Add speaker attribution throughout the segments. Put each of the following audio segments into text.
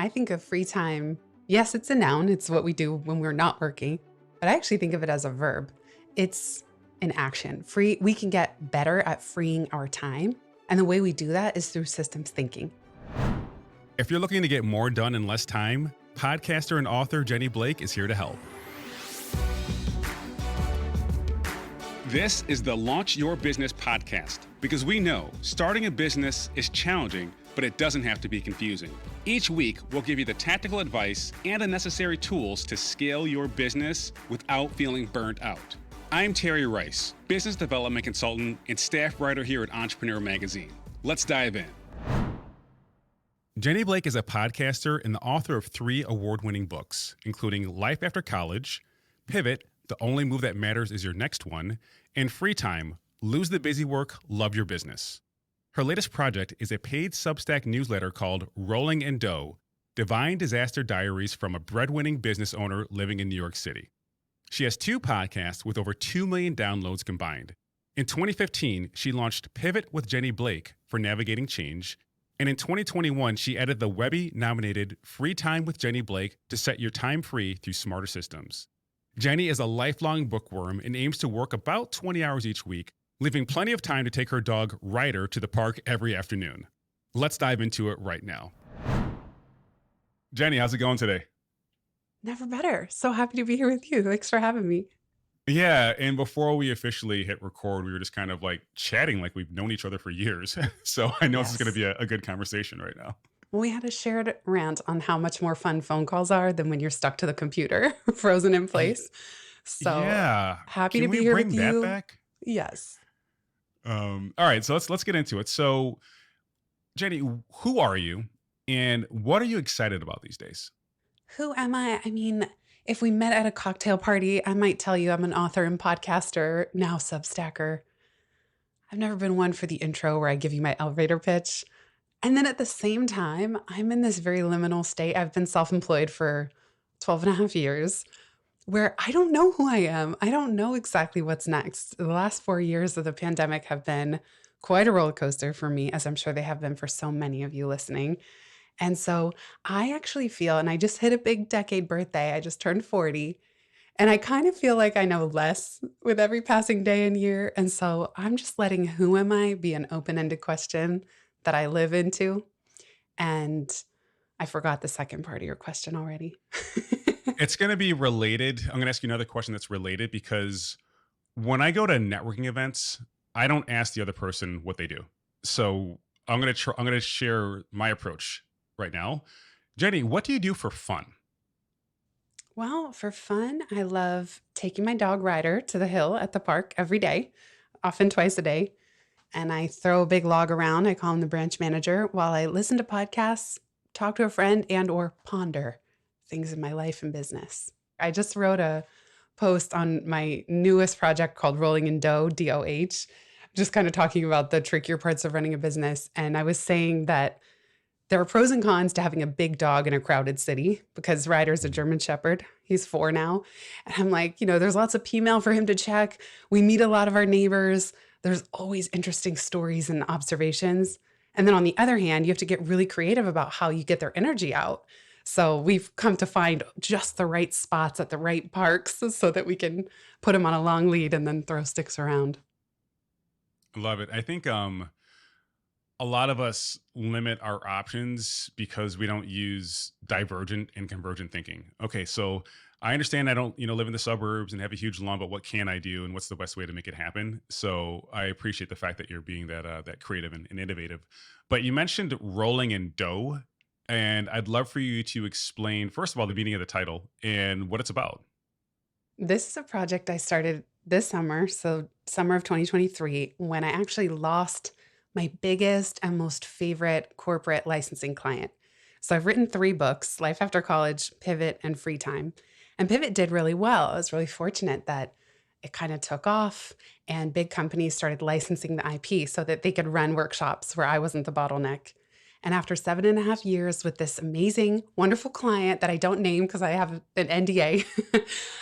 Speaker 1: I think of free time, yes, it's a noun. It's what we do when we're not working, but I actually think of it as a verb. It's an action. We can get better at freeing our time. And the way we do that is through systems thinking.
Speaker 2: If you're looking to get more done in less time, podcaster and author Jenny Blake is here to help. This is the Launch Your Business podcast, because we know starting a business is challenging, but it doesn't have to be confusing. Each week, we'll give you the tactical advice and the necessary tools to scale your business without feeling burnt out. I'm Terry Rice, business development consultant and staff writer here at Entrepreneur Magazine. Let's dive in. Jenny Blake is a podcaster and the author of 3 award-winning books, including Life After College, Pivot, The Only Move That Matters Is Your Next One, and Free Time, Lose the Busy Work, Love Your Business. Her latest project is a paid Substack newsletter called Rolling in Dough, Divine Disaster Diaries from a Breadwinning Business Owner Living in New York City. She has 2 podcasts with over 2 million downloads combined. In 2015, she launched Pivot with Jenny Blake for navigating change, and in 2021, she added the Webby-nominated Free Time with Jenny Blake to set your time free through smarter systems. Jenny is a lifelong bookworm and aims to work about 20 hours each week, leaving plenty of time to take her dog Ryder to the park every afternoon. Let's dive into it right now. Jenny, how's it going today?
Speaker 1: Never better. So happy to be here with you. Thanks for having me.
Speaker 2: Yeah, and before we officially hit record, we were just kind of like chatting like we've known each other for years. So I know this is going to
Speaker 1: Yes.
Speaker 2: be a good conversation right now.
Speaker 1: We had a shared rant on how much more fun phone calls are than when you're stuck to the computer, frozen in
Speaker 2: Ye-
Speaker 1: place. So
Speaker 2: Yeah,
Speaker 1: happy to
Speaker 2: can
Speaker 1: be
Speaker 2: we
Speaker 1: here with
Speaker 2: bring that
Speaker 1: you.
Speaker 2: back?
Speaker 1: Yes.
Speaker 2: All right, so let's get into it. So, Jenny, who are you, and what are you excited about these days?
Speaker 1: Who am I? I mean, if we met at a cocktail party, I might tell you I'm an author and podcaster, now Substacker. I've never been one for the intro where I give you my elevator pitch. And then at the same time, I'm in this very liminal state. I've been self employed for 12 and a half years where I don't know who I am. I don't know exactly what's next. The last 4 years of the pandemic have been quite a roller coaster for me, as I'm sure they have been for so many of you listening. And so I actually feel, and I just hit a big decade birthday, I just turned 40, and I kind of feel like I know less with every passing day and year. And so I'm just letting who am I be an open ended question that I live into. And I forgot the second part of your question already.
Speaker 2: It's going to be related. I'm going to ask you another question that's related because when I go to networking events, I don't ask the other person what they do. So I'm going to share my approach right now. Jenny, what do you do for fun?
Speaker 1: Well, for fun, I love taking my dog Ryder to the hill at the park every day, often twice a day. And I throw a big log around. I call him the branch manager while I listen to podcasts, talk to a friend, and or ponder things in my life and business. I just wrote a post on my newest project called Rolling in Dough, DOH, just kind of talking about the trickier parts of running a business. And I was saying that there are pros and cons to having a big dog in a crowded city because Ryder's a German Shepherd. He's 4 now. And I'm like, there's lots of P-mail for him to check. We meet a lot of our neighbors. There's always interesting stories and observations. And then on the other hand, you have to get really creative about how you get their energy out. So we've come to find just the right spots at the right parks so that we can put him on a long lead and then throw sticks around.
Speaker 2: Love it. I think a lot of us limit our options because we don't use divergent and convergent thinking. Okay, so I understand I don't, live in the suburbs and have a huge lawn, but what can I do and what's the best way to make it happen? So I appreciate the fact that you're being that creative and innovative. But you mentioned rolling in dough, and I'd love for you to explain first of all the meaning of the title and what it's about.
Speaker 1: This is a project I started this summer, so summer of 2023, when I actually lost my biggest and most favorite corporate licensing client. So I've written 3 books, Life After College, Pivot, and Free Time. And Pivot did really well. I was really fortunate that it kind of took off and big companies started licensing the IP so that they could run workshops where I wasn't the bottleneck. And after 7.5 years with this amazing, wonderful client that I don't name because I have an NDA,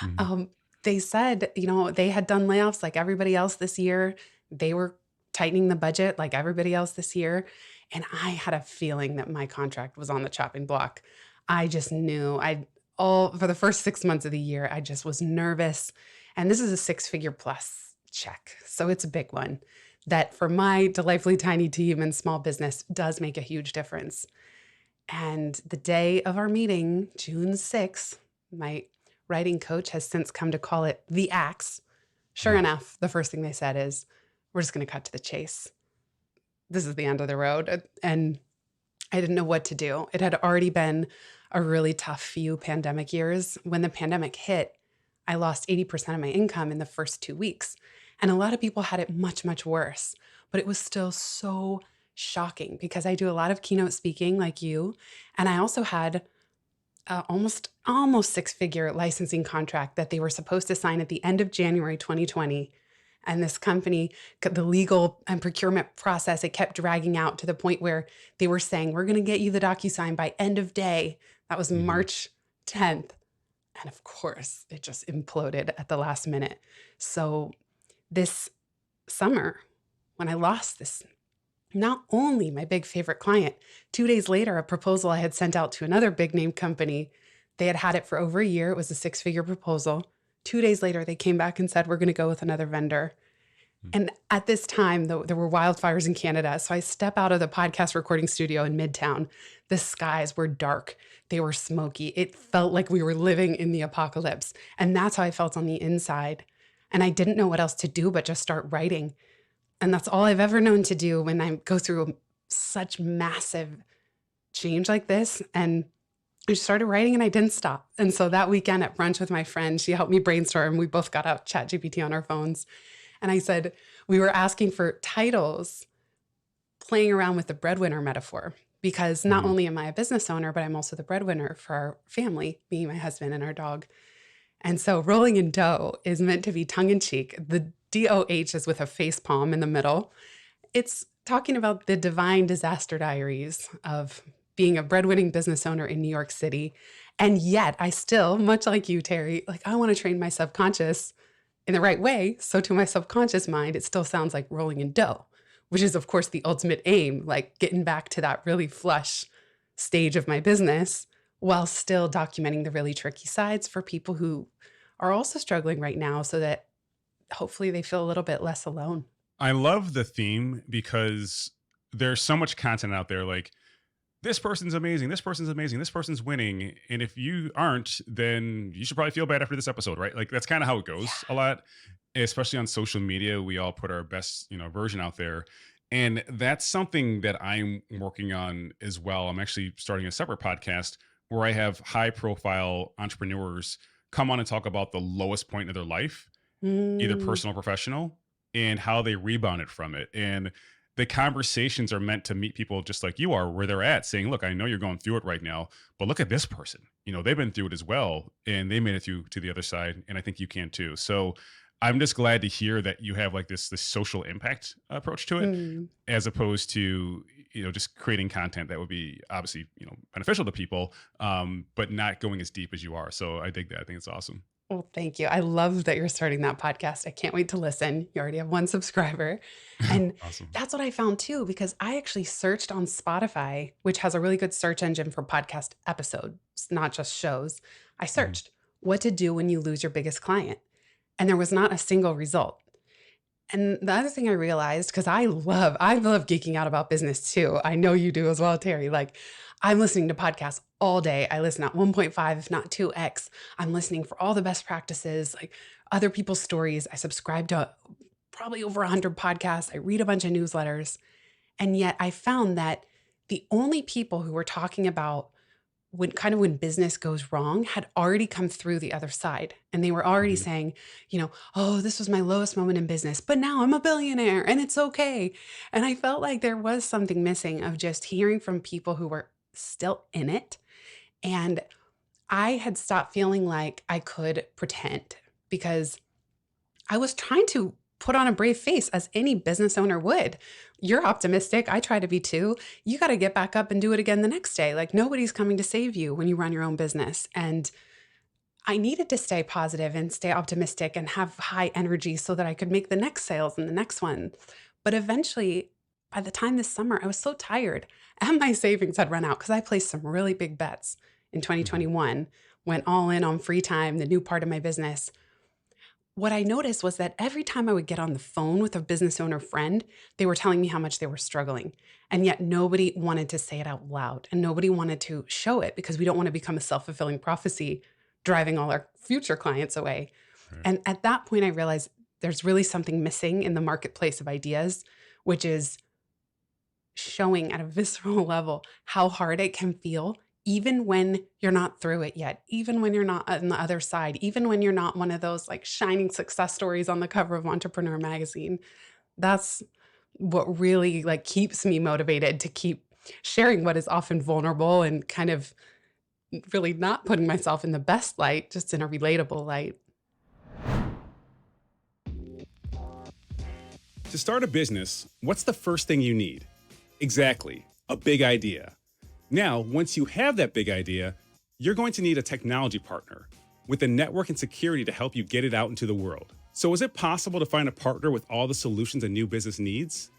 Speaker 2: Mhm.
Speaker 1: um, they said, they had done layoffs like everybody else this year. They were tightening the budget like everybody else this year. And I had a feeling that my contract was on the chopping block. I just knew all for the first 6 months of the year, I just was nervous. And this is a six-figure plus check. So it's a big one that for my delightfully tiny team and small business does make a huge difference. And the day of our meeting, June 6th, my writing coach has since come to call it the axe. Sure
Speaker 2: Mhm.
Speaker 1: enough, the first thing they said is, we're just going to cut to the chase. This is the end of the road. And I didn't know what to do. It had already been a really tough few pandemic years. When the pandemic hit, I lost 80% of my income in the first 2 weeks. And a lot of people had it much, much worse. But it was still so shocking because I do a lot of keynote speaking like you. And I also had almost six-figure licensing contract that they were supposed to sign at the end of January 2020. And this company, the legal and procurement process, it kept dragging out to the point where they were saying, we're going to get you the DocuSign by end of day. That was
Speaker 2: Mhm.
Speaker 1: March 10th. And of course, it just imploded at the last minute. So this summer, when I lost this, not only my big favorite client, 2 days later, a proposal I had sent out to another big name company, they had had it for over a year. It was a six-figure proposal. 2 days later, they came back and said, we're going to go with another vendor.
Speaker 2: Mm.
Speaker 1: And at this time, though, there were wildfires in Canada. So I step out of the podcast recording studio in Midtown. The skies were dark. They were smoky. It felt like we were living in the apocalypse. And that's how I felt on the inside. And I didn't know what else to do but just start writing. And that's all I've ever known to do when I go through such massive change like this. And I started writing and I didn't stop. And so that weekend at brunch with my friend, she helped me brainstorm. We both got out ChatGPT on our phones. And I said, we were asking for titles, playing around with the breadwinner metaphor, because not
Speaker 2: Mhm.
Speaker 1: only am I a business owner, but I'm also the breadwinner for our family, me, my husband, and our dog. And so rolling in dough is meant to be tongue in cheek. The DOH is with a face palm in the middle. It's talking about the divine disaster diaries of being a breadwinning business owner in New York City. And yet I still, much like you, Terry, like I want to train my subconscious in the right way. So to my subconscious mind, it still sounds like rolling in dough, which is of course the ultimate aim, like getting back to that really flush stage of my business while still documenting the really tricky sides for people who are also struggling right now so that hopefully they feel a little bit less alone.
Speaker 2: I love the theme because there's so much content out there. Like, this person's amazing. This person's amazing. This person's winning. And if you aren't, then you should probably feel bad after this episode, right? Like, that's kind of how it goes a lot, especially on social media. We all put our best, version out there. And that's something that I'm working on as well. I'm actually starting a separate podcast where I have high profile entrepreneurs come on and talk about the lowest point of their life, either
Speaker 1: Mm,
Speaker 2: personal or professional, and how they rebounded from it. And the conversations are meant to meet people just like you are, where they're at, saying, look, I know you're going through it right now, but look at this person. They've been through it as well, and they made it through to the other side. And I think you can too. So I'm just glad to hear that you have like this social impact approach to it,
Speaker 1: mm.
Speaker 2: as opposed to just creating content that would be obviously beneficial to people, but not going as deep as you are. So I dig that. I think it's awesome.
Speaker 1: Well, thank you. I love that you're starting that podcast. I can't wait to listen. You already have one subscriber. And
Speaker 2: Awesome.
Speaker 1: that's what I found too, because I actually searched on Spotify, which has a really good search engine for podcast episodes, not just shows. I
Speaker 2: Mhm.
Speaker 1: searched what to do when you lose your biggest client, and there was not a single result. And the other thing I realized, because I love geeking out about business too. I know you do as well, Terry. Like I'm listening to podcasts all day. I listen at 1.5, if not 2x. I'm listening for all the best practices, like other people's stories. I subscribe to probably over 100 podcasts. I read a bunch of newsletters. And yet I found that the only people who were talking about when business goes wrong had already come through the other side, and they were already
Speaker 2: Mhm.
Speaker 1: saying, oh, this was my lowest moment in business, but now I'm a billionaire and it's okay. And I felt like there was something missing of just hearing from people who were still in it. And I had stopped feeling like I could pretend, because I was trying to put on a brave face as any business owner would. You're optimistic. I try to be too. You got to get back up and do it again the next day. Like nobody's coming to save you when you run your own business. And I needed to stay positive and stay optimistic and have high energy so that I could make the next sales and the next one. But eventually, by the time this summer, I was so tired and my savings had run out because I placed some really big bets in
Speaker 2: Hmm.
Speaker 1: 2021, went all in on free time, the new part of my business. What I noticed was that every time I would get on the phone with a business owner friend, they were telling me how much they were struggling. And yet nobody wanted to say it out loud and nobody wanted to show it because we don't want to become a self fulfilling prophecy driving all our future clients away.
Speaker 2: Right.
Speaker 1: And at that point, I realized there's really something missing in the marketplace of ideas, which is showing at a visceral level how hard it can feel, even when you're not through it yet, even when you're not on the other side, even when you're not one of those like shining success stories on the cover of Entrepreneur magazine. That's what really like keeps me motivated to keep sharing what is often vulnerable and kind of really not putting myself in the best light, just in a relatable light.
Speaker 2: To start a business, what's the first thing you need? Exactly, a big idea. Now, once you have that big idea, you're going to need a technology partner with the network and security to help you get it out into the world. So, is it possible to find a partner with all the solutions a new business needs?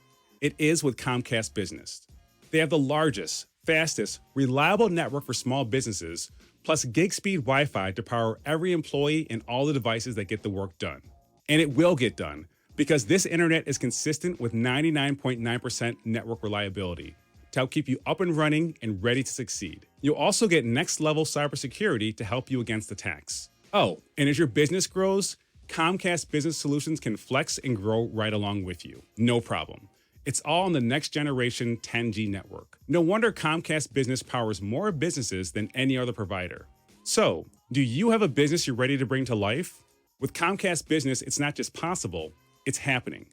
Speaker 2: It is with Comcast Business. They have the largest, fastest, reliable network for small businesses, plus gig speed Wi Fi to power every employee and all the devices that get the work done. And it will get done because this internet is consistent with 99.9% network reliability to help keep you up and running and ready to succeed. You'll also get next level cybersecurity to help you against attacks. Oh, and as your business grows, Comcast Business Solutions can flex and grow right along with you. No problem. It's all on the next generation 10G network. No wonder Comcast Business powers more businesses than any other provider. So, do you have a business you're ready to bring to life? With Comcast Business, it's not just possible, it's happening.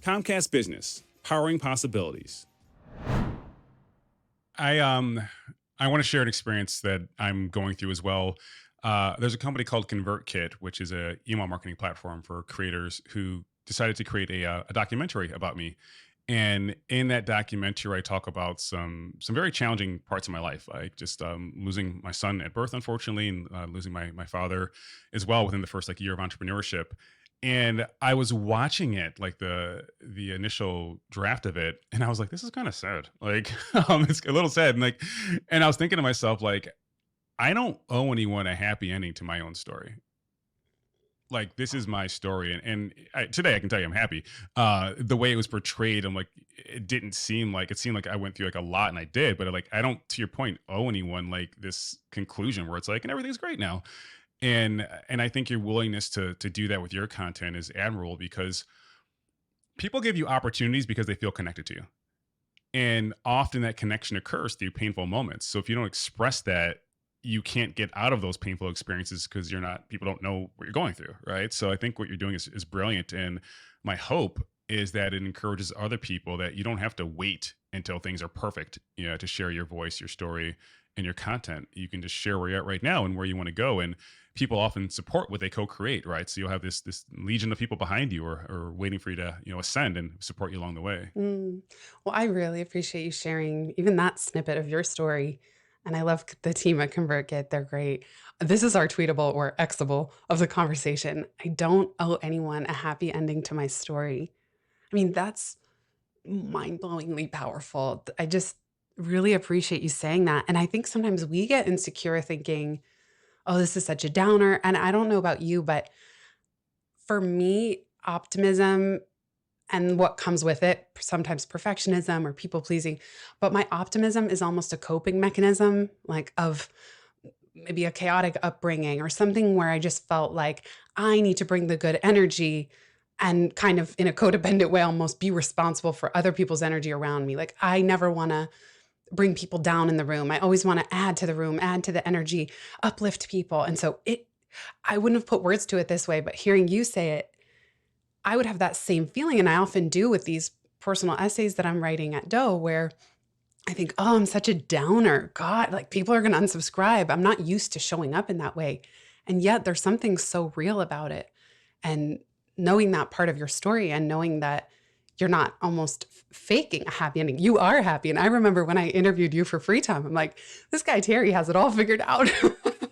Speaker 2: Comcast Business, powering possibilities. I want to share an experience that I'm going through as well. There's a company called ConvertKit, which is a email marketing platform for creators who decided to create a documentary about me. And in that documentary, I talk about some very challenging parts of my life, like just losing my son at birth, unfortunately, and losing my father as well within the first like year of entrepreneurship. And I was watching it, like the initial draft of it, and I was like, "This is kind of sad. Like, it's a little sad." And I was thinking to myself, like, I don't owe anyone a happy ending to my own story. Like, this is my story, today I can tell you I'm happy. The way it was portrayed, I'm like, it seemed like I went through like a lot, and I did, but like, I don't, to your point, owe anyone like this conclusion where it's like, and everything's great now. And I think your willingness to do that with your content is admirable because people give you opportunities because they feel connected to you. And often that connection occurs through painful moments. So if you don't express that, you can't get out of those painful experiences because people don't know what you're going through. Right. So I think what you're doing is brilliant. And my hope is that it encourages other people that you don't have to wait until things are perfect, to share your voice, your story, and your content. You can just share where you're at right now and where you want to go. And people often support what they co-create, right? So you'll have this legion of people behind you or waiting for you to, ascend and support you along the way.
Speaker 1: Mm. Well, I really appreciate you sharing even that snippet of your story. And I love the team at ConvertKit. They're great. This is our tweetable or Xable of the conversation. I don't owe anyone a happy ending to my story. I mean, that's mind-blowingly powerful. I just really appreciate you saying that. And I think sometimes we get insecure thinking, oh, this is such a downer. And I don't know about you, but for me, optimism and what comes with it, sometimes perfectionism or people pleasing, but my optimism is almost a coping mechanism, like of maybe a chaotic upbringing or something where I just felt like I need to bring the good energy and kind of in a codependent way almost be responsible for other people's energy around me. Like I never want to bring people down in the room. I always want to add to the room, add to the energy, uplift people. And so I wouldn't have put words to it this way, but hearing you say it, I would have that same feeling. And I often do with these personal essays that I'm writing at Doe, where I think, oh, I'm such a downer. God, like people are going to unsubscribe. I'm not used to showing up in that way. And yet there's something so real about it. And knowing that part of your story and knowing that you're not almost faking a happy ending, you are happy. And I remember when I interviewed you for Free Time, I'm like, this guy Terry has it all figured out.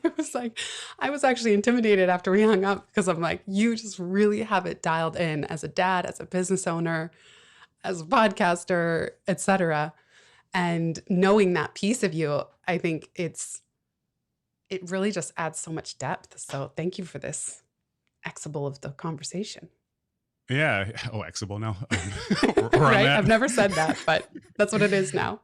Speaker 1: It was like, I was actually intimidated after we hung up because I'm like, you just really have it dialed in as a dad, as a business owner, as a podcaster, etc. And knowing that piece of you, I think it's it really just adds so much depth. So thank you for this example of the conversation.
Speaker 2: Yeah. Oh, Exable now. We're on
Speaker 1: Right?
Speaker 2: that.
Speaker 1: I've never said that, but that's what it is now.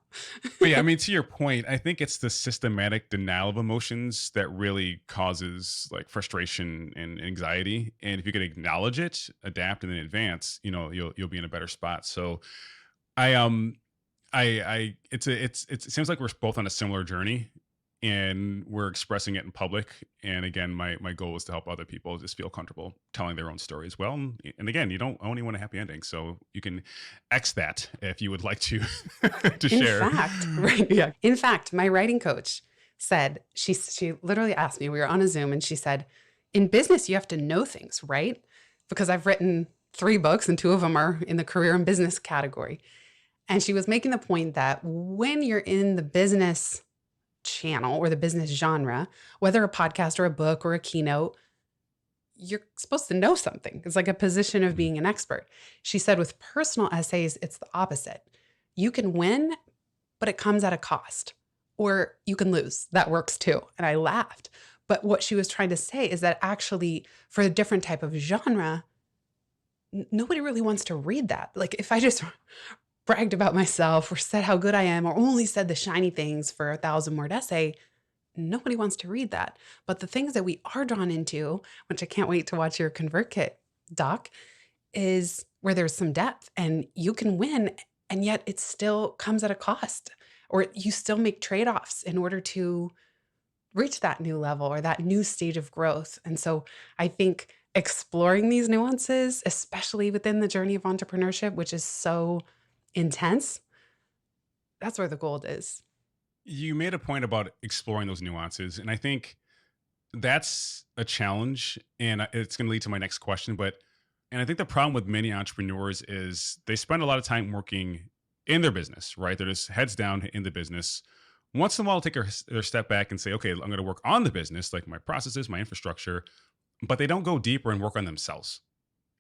Speaker 2: But yeah, I mean, to your point, I think it's the systematic denial of emotions that really causes like frustration and anxiety. And if you can acknowledge it, adapt, and then advance, you'll be in a better spot. So I it seems like we're both on a similar journey, and we're expressing it in public. And again, my goal is to help other people just feel comfortable telling their own story as well. And again, you don't only want a happy ending, so you can X that if you would like to to
Speaker 1: In
Speaker 2: share.
Speaker 1: fact, right, yeah. In fact, my writing coach said, she literally asked me, we were on a Zoom and she said, in business, you have to know things, right? Because I've written 3 books and 2 of them are in the career and business category. And she was making the point that when you're in the business channel or the business genre, whether a podcast or a book or a keynote, you're supposed to know something. It's like a position of
Speaker 2: Mhm.
Speaker 1: being an expert. She said with personal essays, it's the opposite. You can win, but it comes at a cost, or you can lose. That works too. And I laughed. But what she was trying to say is that actually, for a different type of genre, nobody really wants to read that. Like if I just bragged about myself or said how good I am or only said the shiny things for a 1,000 word essay, nobody wants to read that. But the things that we are drawn into, which I can't wait to watch your ConvertKit doc, is where there's some depth and you can win, and yet it still comes at a cost, or you still make trade offs in order to reach that new level or that new stage of growth. And so I think exploring these nuances, especially within the journey of entrepreneurship, which is so intense, that's where the gold is.
Speaker 2: You made a point about exploring those nuances, and I think that's a challenge, and it's going to lead to my next question. But and I think the problem with many entrepreneurs is they spend a lot of time working in their business, right? They're just heads down in the business. Once in a while, take their step back and say, okay, I'm going to work on the business, like my processes, my infrastructure, but they don't go deeper and work on themselves.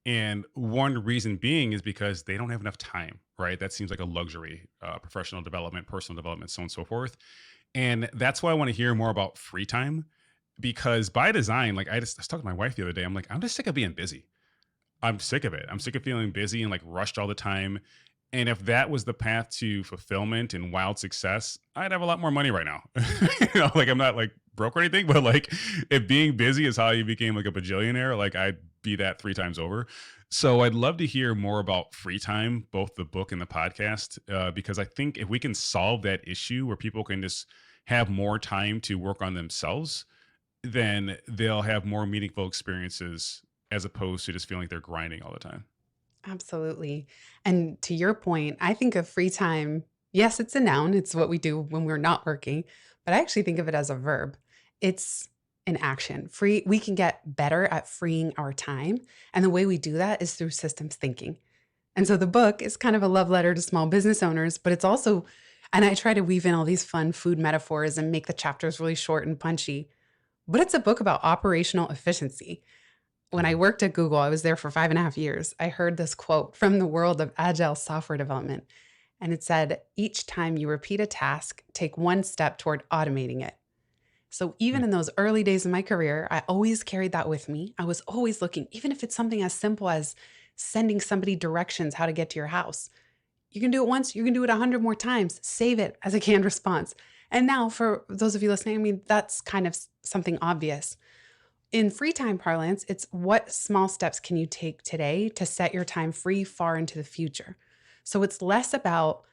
Speaker 2: And one reason being is because they don't have enough time, right? That seems like a luxury, professional development, personal development, so on and so forth. And that's why I want to hear more about free time, because by design, like I was talking to my wife the other day, I'm like, I'm just sick of being busy. I'm sick of it. I'm sick of feeling busy and like rushed all the time. And if that was the path to fulfillment and wild success, I'd have a lot more money right now. Like I'm not like broke or anything, but like if being busy is how you became like a bajillionaire, like I'd be that 3 times over. So I'd love to hear more about free time, both the book and the podcast, because I think if we can solve that issue where people can just have more time to work on themselves, then they'll have more meaningful experiences as opposed to just feeling like they're grinding all the time.
Speaker 1: Absolutely. And to your point, I think of free time, yes, it's a noun, it's what we do when we're not working, but I actually think of it as a verb. It's an action. Free, we can get better at freeing our time. And the way we do that is through systems thinking. And so the book is kind of a love letter to small business owners, but it's also, and I try to weave in all these fun food metaphors and make the chapters really short and punchy, but it's a book about operational efficiency. When I
Speaker 2: Mhm.
Speaker 1: worked at Google, I was there for 5.5 years. I heard this quote from the world of agile software development. And it said, each time you repeat a task, take one step toward automating it. So even
Speaker 2: Mm.
Speaker 1: in those early days of my career, I always carried that with me. I was always looking, even if it's something as simple as sending somebody directions how to get to your house. You can do it once, you can do it 100 more times, save it as a canned response. And now, for those of you listening, I mean, that's kind of something obvious. In free time parlance, it's what small steps can you take today to set your time free far into the future? So it's less about,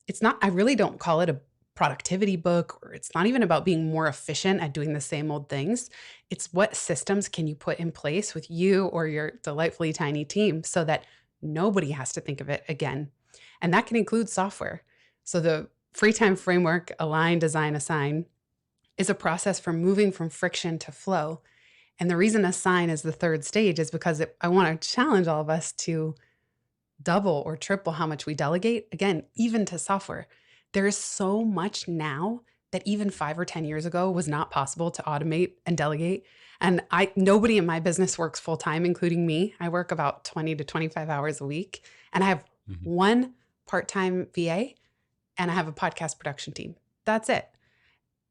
Speaker 1: it's not, I really don't call it a productivity book, or it's not even about being more efficient at doing the same old things. It's what systems can you put in place with you or your delightfully tiny team so that nobody has to think of it again. And that can include software. So the free time framework, align, design, assign, is a process for moving from friction to flow. And the reason assign is the third stage is because I want to challenge all of us to double or triple how much we delegate. Again, even to software. There is so much now that even 5 or 10 years ago was not possible to automate and delegate. And nobody in my business works full time, including me. I work about 20 to 25 hours a week. And I have
Speaker 2: Mhm.
Speaker 1: one part-time VA and I have a podcast production team. That's it.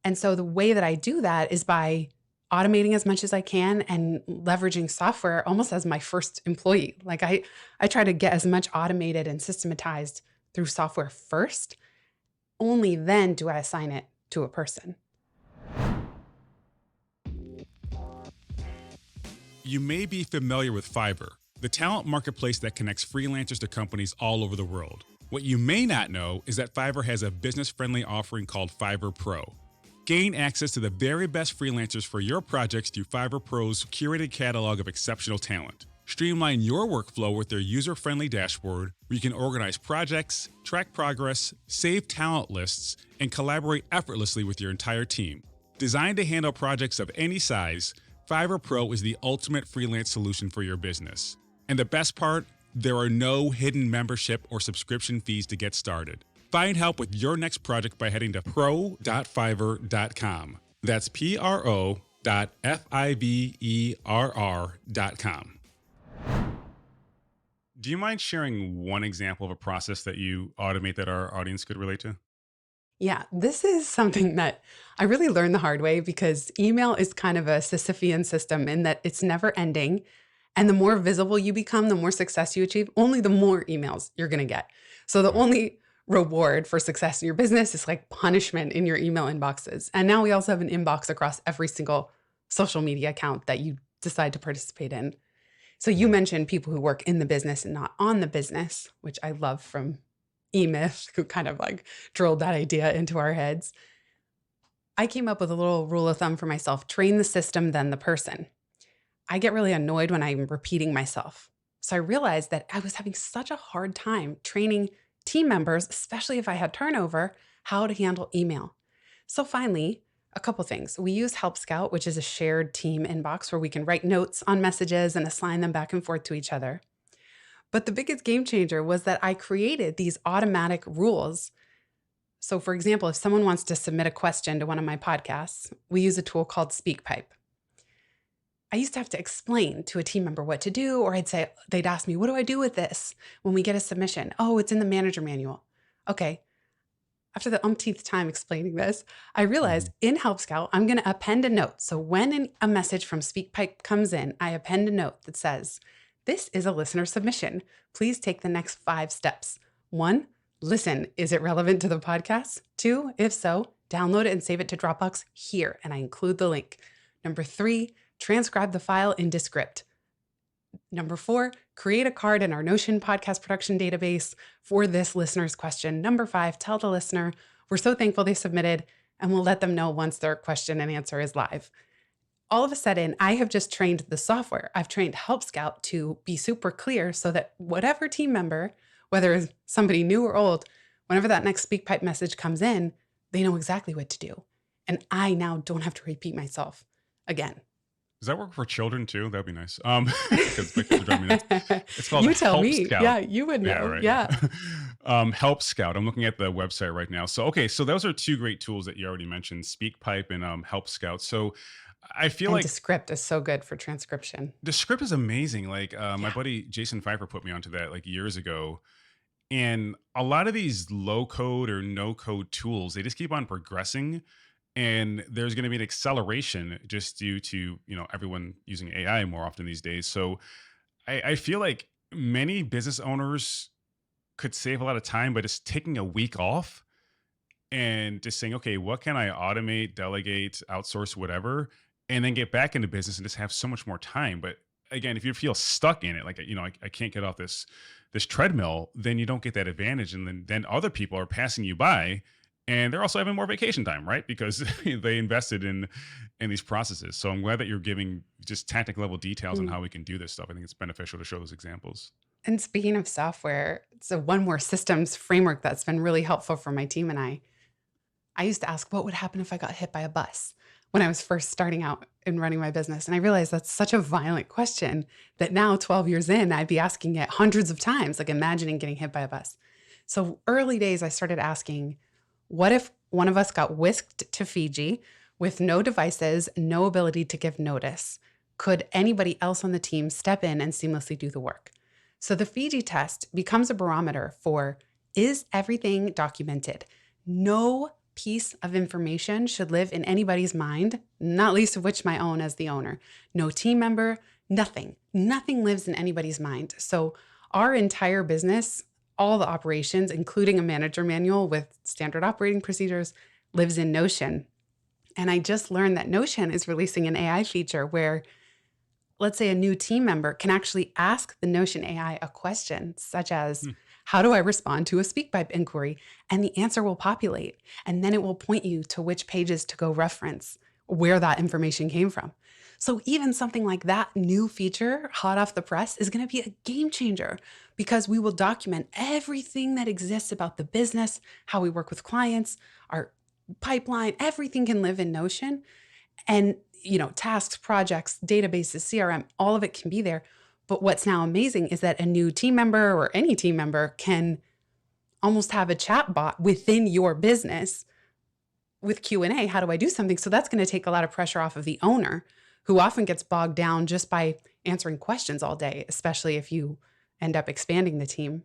Speaker 1: And so the way that I do that is by automating as much as I can and leveraging software almost as my first employee. Like I try to get as much automated and systematized through software first. Only then do I assign it to a person.
Speaker 2: You may be familiar with Fiverr, the talent marketplace that connects freelancers to companies all over the world. What you may not know is that Fiverr has a business-friendly offering called Fiverr Pro. Gain access to the very best freelancers for your projects through Fiverr Pro's curated catalog of exceptional talent. Streamline your workflow with their user-friendly dashboard where you can organize projects, track progress, save talent lists, and collaborate effortlessly with your entire team. Designed to handle projects of any size, Fiverr Pro is the ultimate freelance solution for your business. And the best part, there are no hidden membership or subscription fees to get started. Find help with your next project by heading to pro.fiverr.com. That's pro.fiverr.com. Do you mind sharing one example of a process that you automate that our audience could relate to?
Speaker 1: Yeah, this is something that I really learned the hard way because email is kind of a Sisyphean system in that it's never ending. And the more visible you become, the more success you achieve, only the more emails you're going to get. So the only reward for success in your business is like punishment in your email inboxes. And now we also have an inbox across every single social media account that you decide to participate in. So you mentioned people who work in the business and not on the business, which I love from E-Myth, who kind of like drilled that idea into our heads. I came up with a little rule of thumb for myself: train the system, then the person. I get really annoyed when I'm repeating myself. So I realized that I was having such a hard time training team members, especially if I had turnover, how to handle email. So finally, a couple things. We use Help Scout, which is a shared team inbox where we can write notes on messages and assign them back and forth to each other. But the biggest game changer was that I created these automatic rules. So for example, if someone wants to submit a question to one of my podcasts, we use a tool called SpeakPipe. I used to have to explain to a team member what to do, or they'd ask me, what do I do with this when we get a submission? Oh, it's in the manager manual. Okay. After the umpteenth time explaining this, I realized in Help Scout, I'm going to append a note. So when a message from SpeakPipe comes in, I append a note that says, this is a listener submission. Please take the next 5 steps. 1, listen. Is it relevant to the podcast? 2, if so, download it and save it to Dropbox here. And I include the link. Number 3, transcribe the file in Descript. Number 4, create a card in our Notion podcast production database for this listener's question. Number 5, tell the listener we're so thankful they submitted, and we'll let them know once their question and answer is live. All of a sudden, I have just trained the software. I've trained Help Scout to be super clear so that whatever team member, whether it's somebody new or old, whenever that next SpeakPipe message comes in, they know exactly what to do. And I now don't have to repeat myself again.
Speaker 2: Does that work for children too? That'd be nice. Because my kids are driving me nuts. It's called
Speaker 1: You tell
Speaker 2: Help
Speaker 1: me.
Speaker 2: Scout.
Speaker 1: Yeah, you would know.
Speaker 2: Yeah, right.
Speaker 1: Yeah.
Speaker 2: Help Scout. I'm looking at the website right now. So those are 2 great tools that you already mentioned: SpeakPipe and Help Scout. So I feel
Speaker 1: And
Speaker 2: like
Speaker 1: Descript is so good for transcription.
Speaker 2: the script is amazing. Like my buddy Jason Pfeiffer put me onto that like years ago. And a lot of these low code or no code tools, they just keep on progressing. And there's going to be an acceleration just due to, everyone using AI more often these days. So I feel like many business owners could save a lot of time by just taking a week off and just saying, okay, what can I automate, delegate, outsource, whatever, and then get back into business and just have so much more time. But again, if you feel stuck in it, like, I can't get off this treadmill, then you don't get that advantage. And then other people are passing you by and they're also having more vacation time, right? Because they invested in these processes. So I'm glad that you're giving just tactical level details on
Speaker 1: Mm.
Speaker 2: how we can do this stuff. I think it's beneficial to show those examples.
Speaker 1: And speaking of software, so one more systems framework that's been really helpful for my team and I used to ask what would happen if I got hit by a bus when I was first starting out in running my business. And I realized that's such a violent question that now 12 years in, I'd be asking it hundreds of times, like imagining getting hit by a bus. So early days, I started asking, what if one of us got whisked to Fiji with no devices, no ability to give notice? Could anybody else on the team step in and seamlessly do the work? So the Fiji test becomes a barometer for, is everything documented? No piece of information should live in anybody's mind, not least of which my own as the owner. No team member, nothing. Nothing lives in anybody's mind. So, our entire business, all the operations, including a manager manual with standard operating procedures, lives in Notion. And I just learned that Notion is releasing an AI feature where, let's say, a new team member can actually ask the Notion AI a question such as,
Speaker 2: Hmm.
Speaker 1: how do I respond to a SpeakPipe inquiry? And the answer will populate. And then it will point you to which pages to go reference where that information came from. So, even something like that new feature, hot off the press, is going to be a game changer because we will document everything that exists about the business, how we work with clients, our pipeline, everything can live in Notion. And, tasks, projects, databases, CRM, all of it can be there. But what's now amazing is that a new team member or any team member can almost have a chat bot within your business with Q&A. How do I do something? So that's going to take a lot of pressure off of the owner who often gets bogged down just by answering questions all day, especially if you end up expanding the team.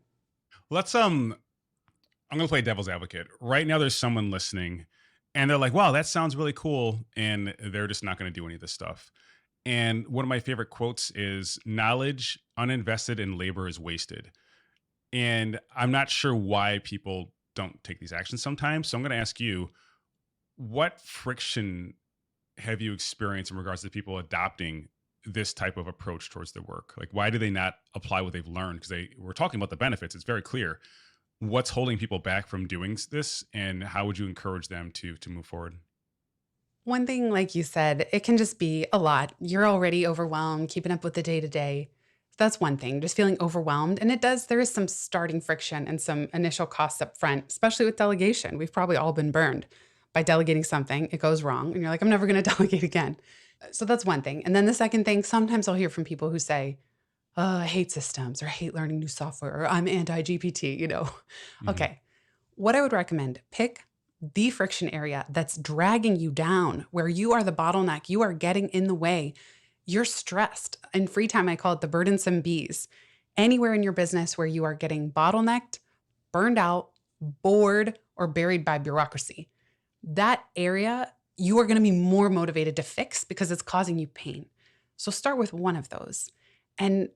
Speaker 2: Let's I'm gonna play devil's advocate. Right now there's someone listening and they're like, wow, that sounds really cool. And they're just not gonna do any of this stuff. And one of my favorite quotes is knowledge uninvested in labor is wasted. And I'm not sure why people don't take these actions sometimes. So I'm gonna ask you, what friction have you experienced in regards to people adopting this type of approach towards their work? Like, why do they not apply what they've learned? Because we're talking about the benefits. It's very clear. What's holding people back from doing this, and how would you encourage them to move forward?
Speaker 1: One thing, like you said, it can just be a lot. You're already overwhelmed, keeping up with the day to day. That's one thing, just feeling overwhelmed. And there is some starting friction and some initial costs up front, especially with delegation. We've probably all been burned by delegating something, it goes wrong, and you're like, I'm never going to delegate again. So that's one thing. And then the second thing, sometimes I'll hear from people who say, oh, I hate systems or I hate learning new software or I'm anti GPT.
Speaker 2: Hmm.
Speaker 1: Okay. What I would recommend, pick the friction area that's dragging you down, where you are the bottleneck, you are getting in the way. You're stressed. In free time, I call it the burdensome bees. Anywhere in your business where you are getting bottlenecked, burned out, bored, or buried by bureaucracy, that area you are going to be more motivated to fix because it's causing you pain. So start with one of those. And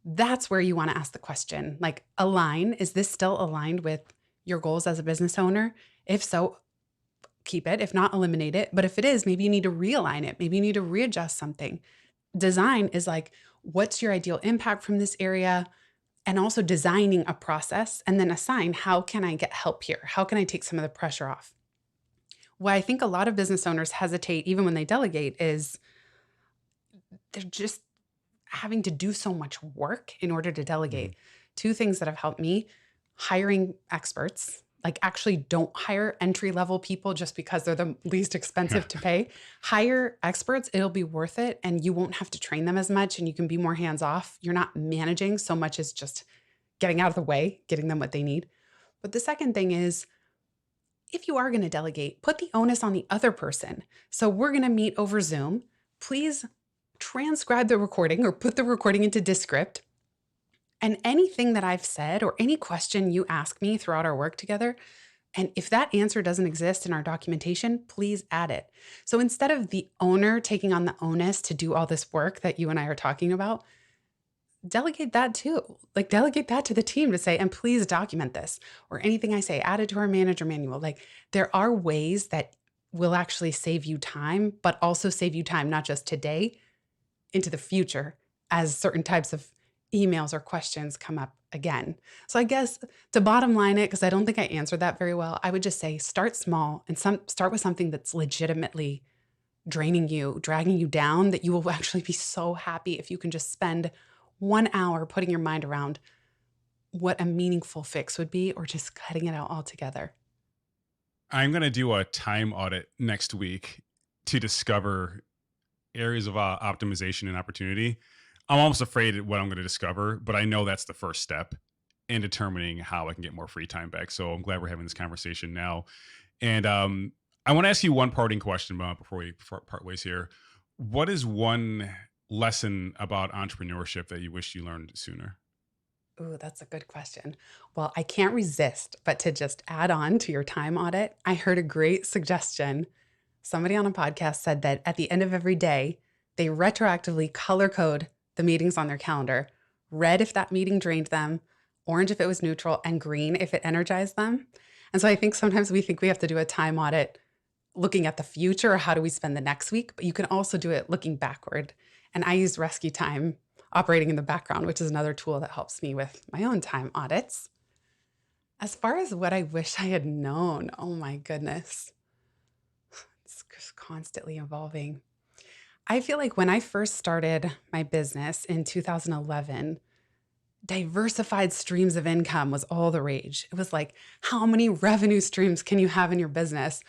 Speaker 1: that's where you want to ask the question like, is this still aligned with your goals as a business owner? If so, keep it. If not, eliminate it. But if it is, maybe you need to realign it. Maybe you need to readjust something. Design is like, what's your ideal impact from this area? And also designing a process and then assign, how can I get help here? How can I take some of the pressure off? Why I think a lot of business owners hesitate, even when they delegate, is they're just having to do so much work in order to
Speaker 2: Hmm.
Speaker 1: delegate. Two things that have helped me: hiring experts. Like, actually don't hire entry level people just because they're the least
Speaker 2: Yeah.
Speaker 1: expensive to pay. Hire experts, it'll be worth it. And you won't have to train them as much and you can be more hands off. You're not managing so much as just getting out of the way, getting them what they need. But the second thing is, if you are going to delegate, put the onus on the other person. So we're going to meet over Zoom. Please transcribe the recording or put the recording into Descript. And anything that I've said or any question you ask me throughout our work together, and if that answer doesn't exist in our documentation, please add it. So instead of the owner taking on the onus to do all this work that you and I are talking about, delegate that too. Like, delegate that to the team to say, and please document this, or anything I say, add it to our manager manual. Like, there are ways that will actually save you time, but also save you time, not just today, into the future as certain types of emails or questions come up again. So I guess, to bottom line it, because I don't think I answered that very well, I would just say start small and start with something that's legitimately draining you, dragging you down, that you will actually be so happy if you can just spend 1 hour putting your mind around what a meaningful fix would be, or just cutting it out altogether.
Speaker 2: I'm gonna do a time audit next week to discover areas of optimization and opportunity. I'm almost afraid of what I'm going to discover, but I know that's the first step in determining how I can get more free time back. So I'm glad we're having this conversation now. And I want to ask you one parting question before we part ways here. What is one lesson about entrepreneurship that you wish you learned sooner?
Speaker 1: Ooh, that's a good question. Well, I can't resist but to just add on to your time audit. I heard a great suggestion. Somebody on a podcast said that at the end of every day, they retroactively color code the meetings on their calendar. Red if that meeting drained them, orange if it was neutral, and green if it energized them. And so I think sometimes we think we have to do a time audit looking at the future, or how do we spend the next week, but you can also do it looking backward. And I use Rescue Time operating in the background, which is another tool that helps me with my own time audits. As far as what I wish I had known, oh my goodness, it's just constantly evolving. I feel like when I first started my business in 2011, diversified streams of income was all the rage. It was like, how many revenue streams can you have in your business?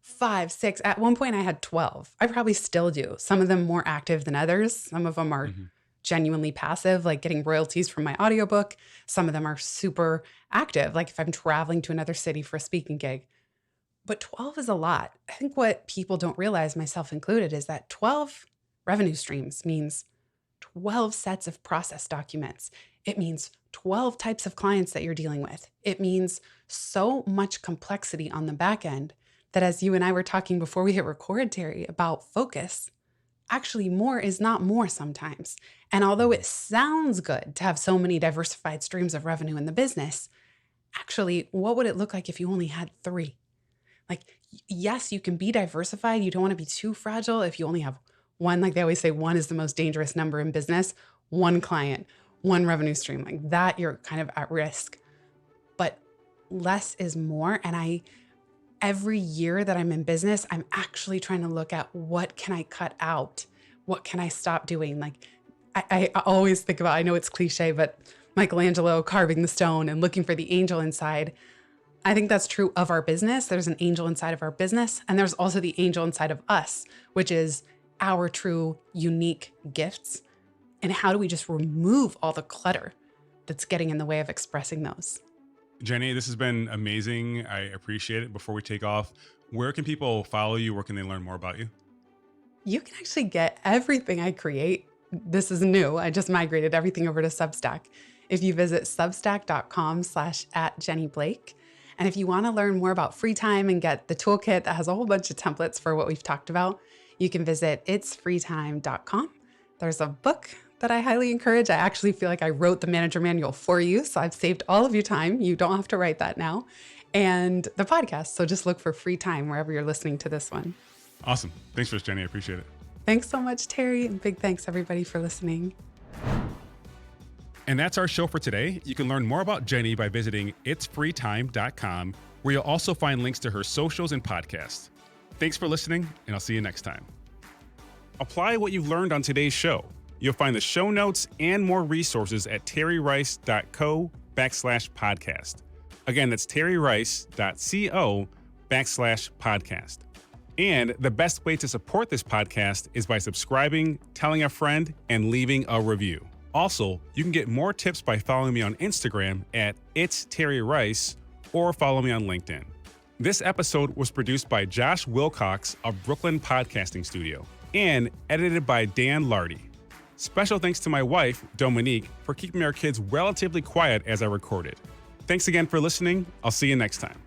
Speaker 1: 5, 6. At one point, I had 12. I probably still do. Some of them more active than others. Some of them are
Speaker 2: Mhm.
Speaker 1: genuinely passive, like getting royalties from my audiobook. Some of them are super active, like if I'm traveling to another city for a speaking gig. But 12 is a lot. I think what people don't realize, myself included, is that 12 revenue streams means 12 sets of process documents. It means 12 types of clients that you're dealing with. It means so much complexity on the back end that, as you and I were talking before we hit record, Terry, about focus, actually more is not more sometimes. And although
Speaker 2: Mhm.
Speaker 1: it sounds good to have so many diversified streams of revenue in the business, actually, what would it look like if you only had 3? Like, yes, you can be diversified. You don't want to be too fragile if you only have one. Like they always say, one is the most dangerous number in business. One client, one revenue stream. Like that, you're kind of at risk. But less is more. And every year that I'm in business, I'm actually trying to look at what can I cut out? What can I stop doing? Like I always think about, I know it's cliche, but Michelangelo carving the stone and looking for the angel inside. I think that's true of our business. There's an angel inside of our business, and there's also the angel inside of us, which is our true unique gifts. And how do we just remove all the clutter that's getting in the way of expressing those?
Speaker 2: Jenny, this has been amazing. I appreciate it. Before we take off, where can people follow you? Where can they learn more about you?
Speaker 1: You can actually get everything I create. This is new. I just migrated everything over to Substack. If you visit substack.com/@JennyBlake. And if you want to learn more about free time and get the toolkit that has a whole bunch of templates for what we've talked about, you can visit itsfreetime.com. There's a book that I highly encourage. I actually feel like I wrote the manager manual for you. So I've saved all of your time. You don't have to write that now. And the podcast. So just look for free time wherever you're listening to this one.
Speaker 2: Awesome. Thanks for this, Jenny. I appreciate it.
Speaker 1: Thanks so much, Terry. And big thanks, everybody, for listening.
Speaker 2: And that's our show for today. You can learn more about Jenny by visiting itsfreetime.com, where you'll also find links to her socials and podcasts. Thanks for listening, and I'll see you next time. Apply what you've learned on today's show. You'll find the show notes and more resources at terryrice.co/podcast. Again, that's terryrice.co/podcast. And the best way to support this podcast is by subscribing, telling a friend, and leaving a review. Also, you can get more tips by following me on Instagram at @itsterryrice or follow me on LinkedIn. This episode was produced by Josh Wilcox of Brooklyn Podcasting Studio and edited by Dan Lardy. Special thanks to my wife, Dominique, for keeping our kids relatively quiet as I recorded. Thanks again for listening. I'll see you next time.